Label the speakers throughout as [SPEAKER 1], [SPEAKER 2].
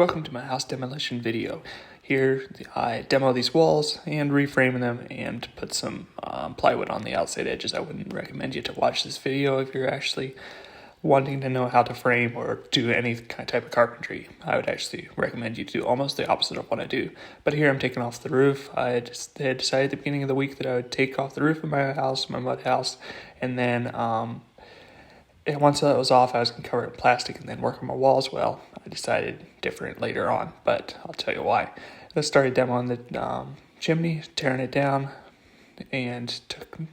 [SPEAKER 1] Welcome to my house demolition video. Here I demo these walls and reframe them and put some plywood on the outside edges. I wouldn't recommend you to watch this video if you're actually wanting to know how to frame or do any type of carpentry. I would actually recommend you to do almost the opposite of what I do. But here I'm taking off the roof. I had decided at the beginning of the week that I would take off the roof of my house, my mud house, and then and once that was off, I was going to cover it in plastic and then work on my walls. Well, I decided different later on, but I'll tell you why. I started demoing the chimney, tearing it down, and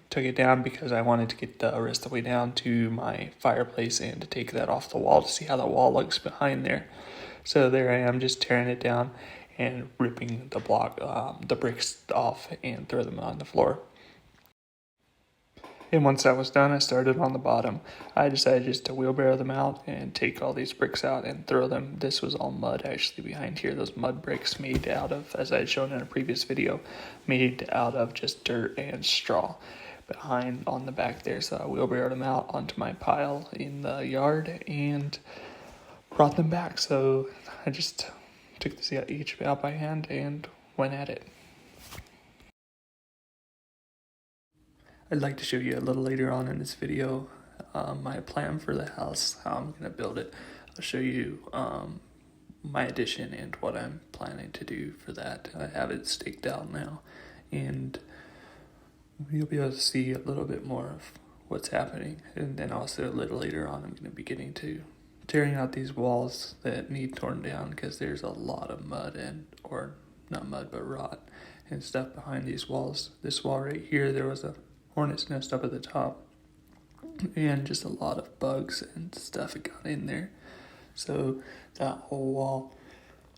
[SPEAKER 1] took it down because I wanted to get the rest of the way down to my fireplace and to take that off the wall to see how the wall looks behind there. So there I am, just tearing it down and ripping the bricks off and throw them on the floor. And once that was done, I started on the bottom. I decided just to wheelbarrow them out and take all these bricks out and throw them. This was all mud actually behind here. Those mud bricks made out of, as I had shown in a previous video, made out of just dirt and straw behind on the back there. So I wheelbarrowed them out onto my pile in the yard and brought them back. So I just took each out by hand and went at it. I'd like to show you a little later on in this video my plan for the house, how I'm going to build it. I'll show you my addition and what I'm planning to do for that. I have it staked out now, and you'll be able to see a little bit more of what's happening. And then also a little later on, I'm going to be getting to tearing out these walls that need torn down because there's a lot of mud or not mud, but rot and stuff behind these walls. This wall right here, there was a hornet's nest up at the top and just a lot of bugs and stuff that got in there. So that whole wall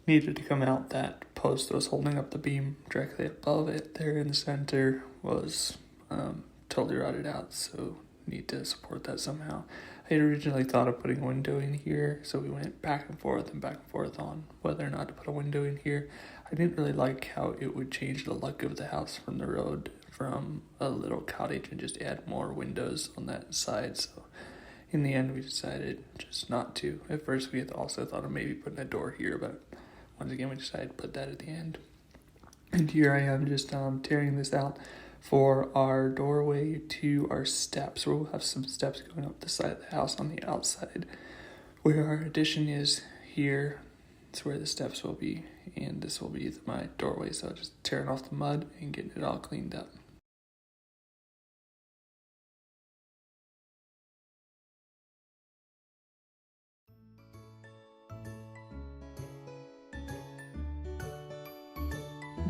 [SPEAKER 1] needed to come out. That post that was holding up the beam directly above it there in the center was totally rotted out, so need to support that somehow. I had originally thought of putting a window in here, so we went back and forth on whether or not to put a window in here. I didn't really like how it would change the look of the house from the road, from a little cottage, and just add more windows on that side. So in the end we decided just not to. At first we had also thought of maybe putting a door here, but once again we decided to put that at the end. And here I am just tearing this out for our doorway to our steps. We'll have some steps going up the side of the house on the outside. Where our addition is here, it's where the steps will be, and this will be my doorway. So just tearing off the mud and getting it all cleaned up.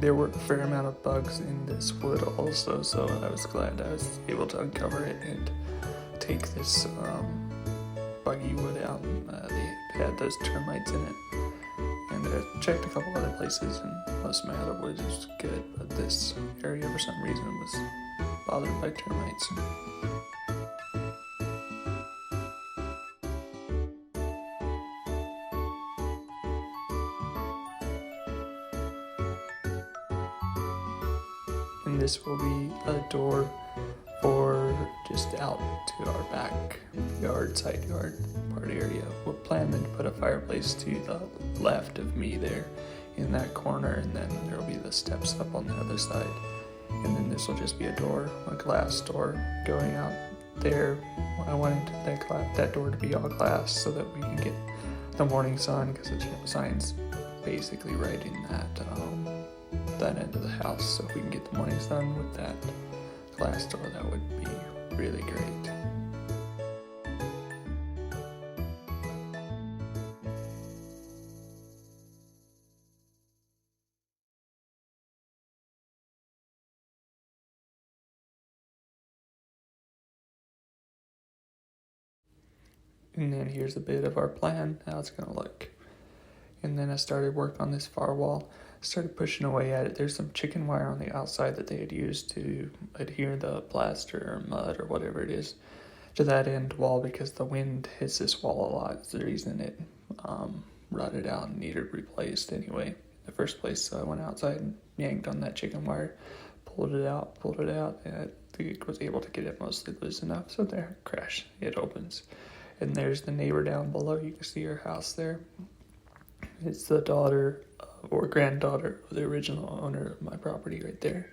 [SPEAKER 1] There were a fair amount of bugs in this wood also, so I was glad I was able to uncover it and take this buggy wood out. They had those termites in it. And I checked a couple other places, and most of my other wood was good, but this area for some reason was bothered by termites. And this will be a door for just out to our side yard part area. We're planning to put a fireplace to the left of me there in that corner, and then there will be the steps up on the other side. And then this will just be a door, a glass door going out there. I wanted that door to be all glass so that we can get the morning sun, because the sign's basically right in that end of the house. So if we can get the morning sun with that glass door, that would be really great. And then here's a bit of our plan, how it's going to look. And then I started work on this far wall. Started pushing away at it. There's some chicken wire on the outside that they had used to adhere the plaster or mud or whatever it is to that end wall, because the wind hits this wall a lot. It's the reason it rotted out and needed replaced anyway in the first place. So I went outside and yanked on that chicken wire, pulled it out, and I think I was able to get it mostly loose enough. So there, crash, it opens. And there's the neighbor down below. You can see her house there. It's the daughter or granddaughter of the original owner of my property right there.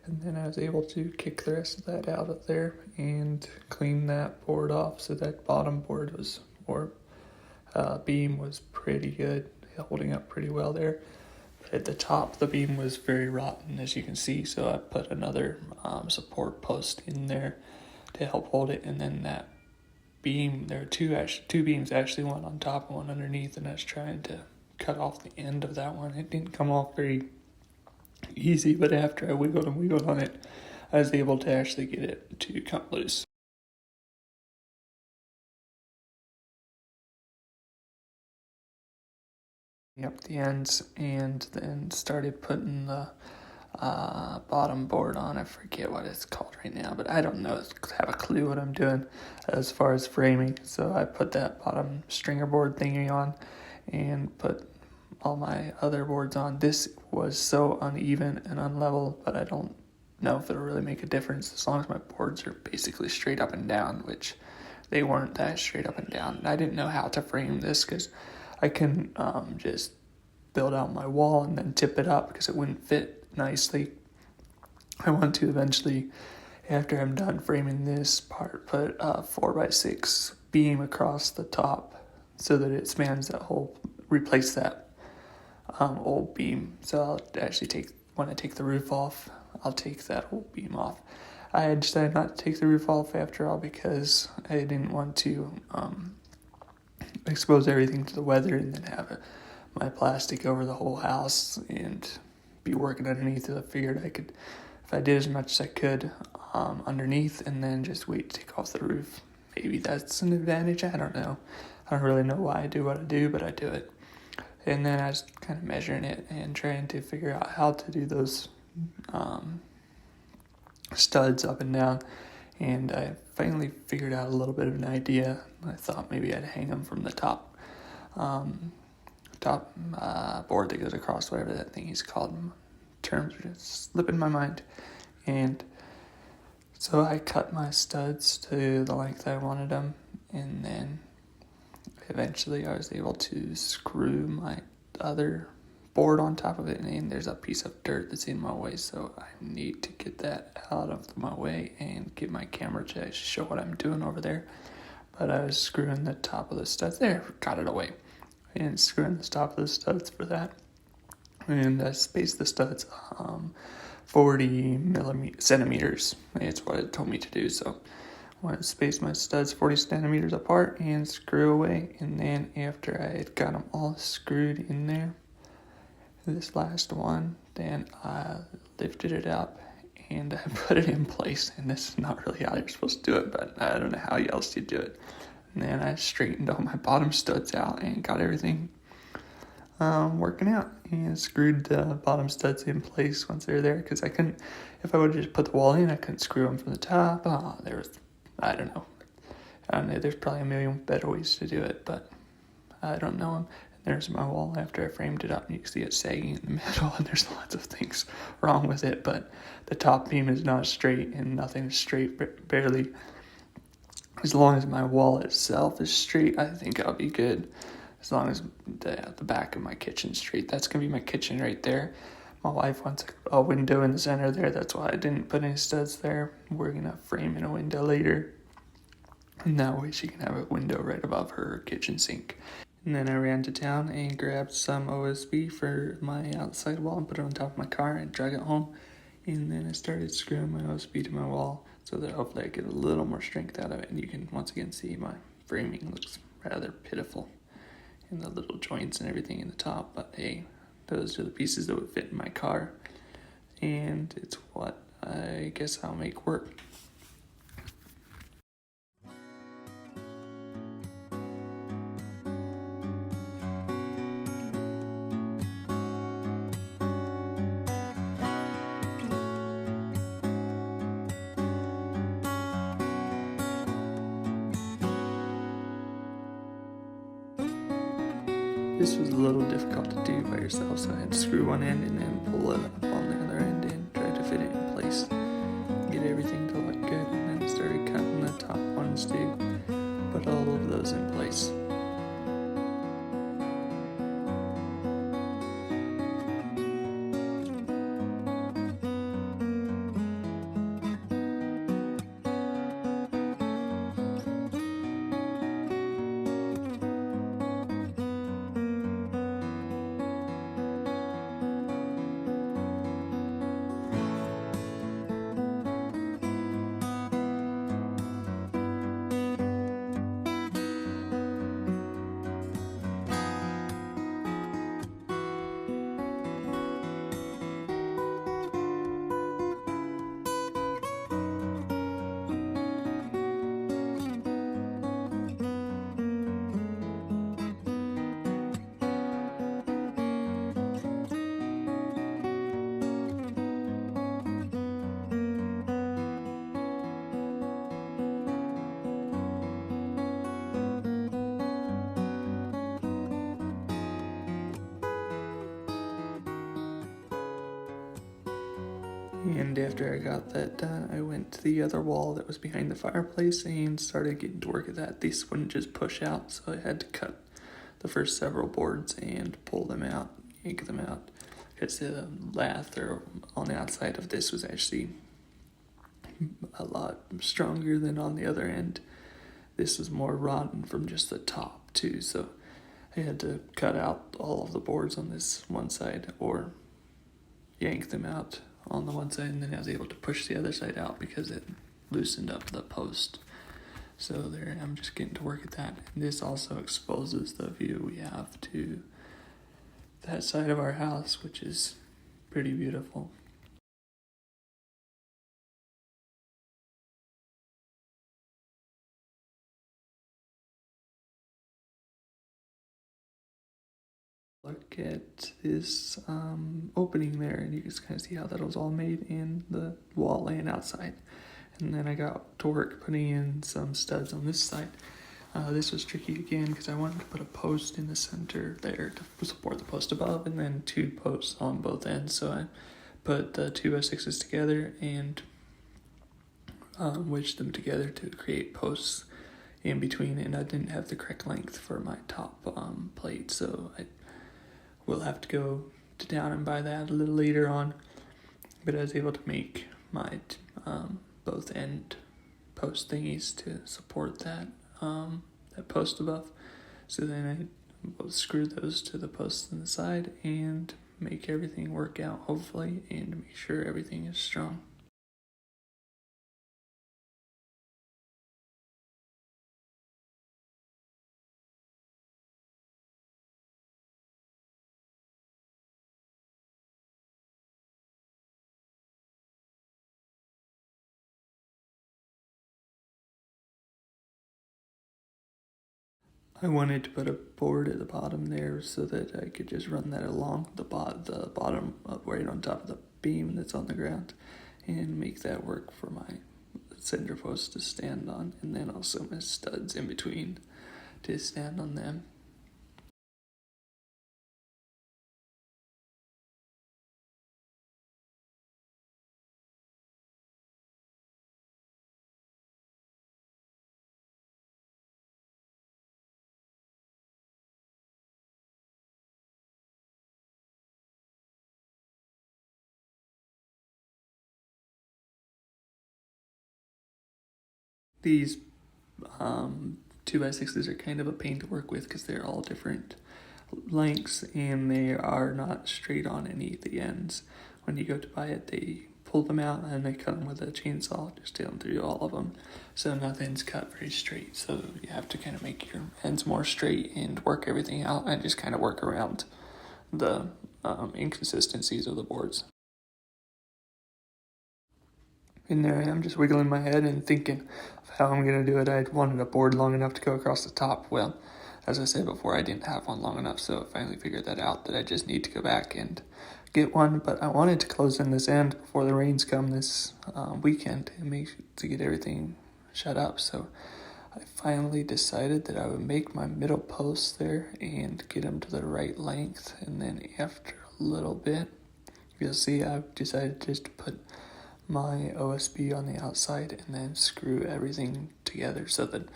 [SPEAKER 1] And then I was able to kick the rest of that out of there and clean that board off, so that bottom board was, or beam was pretty good, holding up pretty well there. But at the top, the beam was very rotten, as you can see, so I put another support post in there to help hold it. And then that beam, there are two beams, actually, one on top and one underneath, and I was trying to cut off the end of that one. It didn't come off very easy, but after I wiggled on it, I was able to actually get it to come loose. Up the ends, and then started putting the bottom board on. I forget what it's called right now, but I don't know, have a clue what I'm doing as far as framing. So I put that bottom stringer board thingy on and put all my other boards on. This was so uneven and unlevel, but I don't know if it'll really make a difference as long as my boards are basically straight up and down, which they weren't that straight up and down. And I didn't know how to frame this because I can just build out my wall and then tip it up because it wouldn't fit nicely. I want to eventually, after I'm done framing this part, put a 4x6 beam across the top so that it spans that whole, replace that old beam. So I'll actually when I take the roof off, I'll take that old beam off. I decided not to take the roof off after all because I didn't want to expose everything to the weather and then have my plastic over the whole house and be working underneath it. I figured I could, if I did as much as I could underneath and then just wait to take off the roof, maybe that's an advantage. I don't know. I don't really know why I do what I do, but I do it. And then I was kind of measuring it and trying to figure out how to do those studs up and down. And I finally figured out a little bit of an idea. I thought maybe I'd hang them from the top board that goes across, whatever that thing is called. Terms are just slipping my mind. And so I cut my studs to the length I wanted them, and then eventually I was able to screw my other board on top of it, and there's a piece of dirt that's in my way, so I need to get that out of my way and get my camera to show what I'm doing over there. But I was screwing the top of the studs there, got it away, and screwing the top of the studs for that. And I spaced the studs 40 centimeters. It's what it told me to do, so I want to space my studs 40 centimeters apart and screw away. And then after I had got them all screwed in there, this last one, then I lifted it up and I put it in place. And this is not really how you're supposed to do it, but I don't know how else you do it. And then I straightened all my bottom studs out and got everything working out, and screwed the bottom studs in place once they were there, because I couldn't, if I would have just put the wall in, I couldn't screw them from the top. I don't know, there's probably a million better ways to do it, but I don't know them. And there's my wall after I framed it up, and you can see it sagging in the middle, and there's lots of things wrong with it, but the top beam is not straight, and nothing is straight, barely. As long as my wall itself is straight, I think I'll be good. As long as the back of my kitchen's straight. That's going to be my kitchen right there. My wife wants a window in the center there. That's why I didn't put any studs there. We're going to frame in a window later. And that way she can have a window right above her kitchen sink. And then I ran to town and grabbed some OSB for my outside wall and put it on top of my car and drug it home. And then I started screwing my OSB to my wall so that hopefully I get a little more strength out of it. And you can once again see my framing looks rather pitiful, and the little joints and everything in the top, but hey, those are the pieces that would fit in my car, and it's what I guess I'll make work. This was a little difficult to do by yourself, so I had to screw one end and then pull it up on the other end and try to fit it in place. Get everything to look good, and then I started cutting the top ones to put all of those in place. And after I got that done, I went to the other wall that was behind the fireplace and started getting to work at that. These wouldn't just push out, so I had to cut the first several boards and pull them out, yank them out, because the lath or on the outside of this was actually a lot stronger than on the other end. This was more rotten from just the top too, so I had to cut out all of the boards on this one side or yank them out on the one side, and then I was able to push the other side out because it loosened up the post. So there, I'm just getting to work at that. And this also exposes the view we have to that side of our house, which is pretty beautiful. Look at this opening there, and you can kind of see how that was all made in the wall laying outside. And then I got to work putting in some studs on this side. This was tricky again because I wanted to put a post in the center there to support the post above, and then 2 posts on both ends. So I put the 2x6s together and wedged them together to create posts in between, and I didn't have the correct length for my top plate, so I will have to go to town and buy that a little later on. But I was able to make my both end post thingies to support that that post above. So then I will screw those to the posts on the side and make everything work out, hopefully, and make sure everything is strong. I wanted to put a board at the bottom there so that I could just run that along the bottom up right on top of the beam that's on the ground and make that work for my center post to stand on, and then also my studs in between to stand on them. These 2x6s are kind of a pain to work with because they're all different lengths and they are not straight on any of the ends. When you go to buy it, they pull them out and they cut them with a chainsaw, just down through all of them. So nothing's cut very straight. So you have to kind of make your ends more straight and work everything out and just kind of work around the inconsistencies of the boards. And there I am just wiggling my head and thinking of how I'm going to do it. I wanted a board long enough to go across the top. Well, as I said before, I didn't have one long enough, so I finally figured that out, that I just need to go back and get one. But I wanted to close in this end before the rains come this weekend to get everything shut up. So I finally decided that I would make my middle posts there and get them to the right length. And then after a little bit, you'll see I've decided just to put my OSB on the outside and then screw everything together so that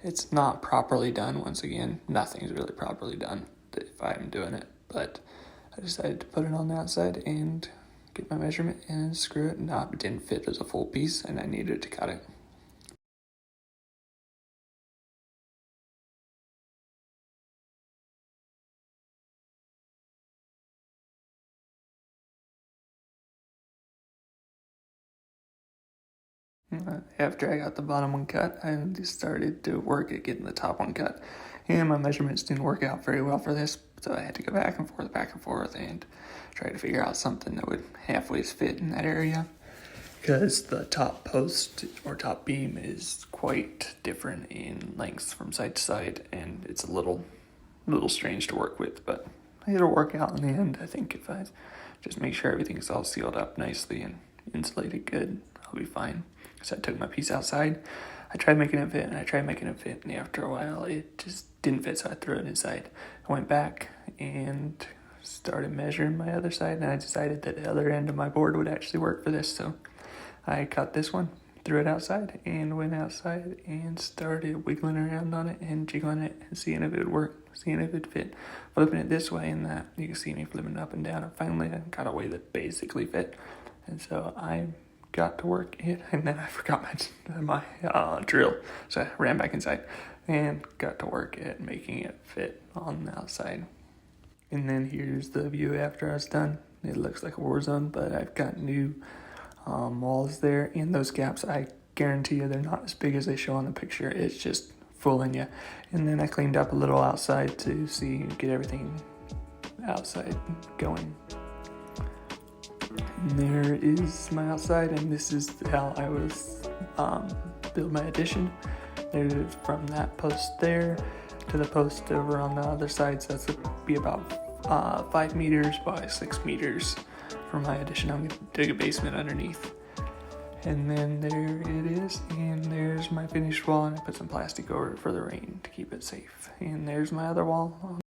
[SPEAKER 1] it's not properly done. Once again, nothing's really properly done if I'm doing it, but I decided to put it on the outside and get my measurement and screw it. It didn't fit as a full piece and I needed to cut it. After I got the bottom one cut, I just started to work at getting the top one cut. And my measurements didn't work out very well for this, so I had to go back and forth, and try to figure out something that would halfway fit in that area. Because the top post or top beam is quite different in lengths from side to side, and it's a little strange to work with, but it'll work out in the end. I think if I just make sure everything's all sealed up nicely and insulated good, I'll be fine. So I took my piece outside, I tried making it fit, and after a while it just didn't fit, so I threw it inside. I went back and started measuring my other side, and I decided that the other end of my board would actually work for this. So I cut this one, threw it outside, and went outside and started wiggling around on it and jiggling it and seeing if it would work, seeing if it fit. Flipping it this way and that. You can see me flipping it up and down, and finally I got a way that basically fit. And so I got to work it, and then I forgot my drill. So I ran back inside and got to work at making it fit on the outside. And then here's the view after I was done. It looks like a war zone, but I've got new walls there. In those gaps, I guarantee you they're not as big as they show on the picture. It's just fooling you. And then I cleaned up a little outside to get everything outside going. And there is my outside, and this is how I was build my addition. There's from that post there to the post over on the other side, so that's be about 5 meters by 6 meters for my addition. I'm going to dig a basement underneath. And then there it is, and there's my finished wall, and I put some plastic over it for the rain to keep it safe. And there's my other wall.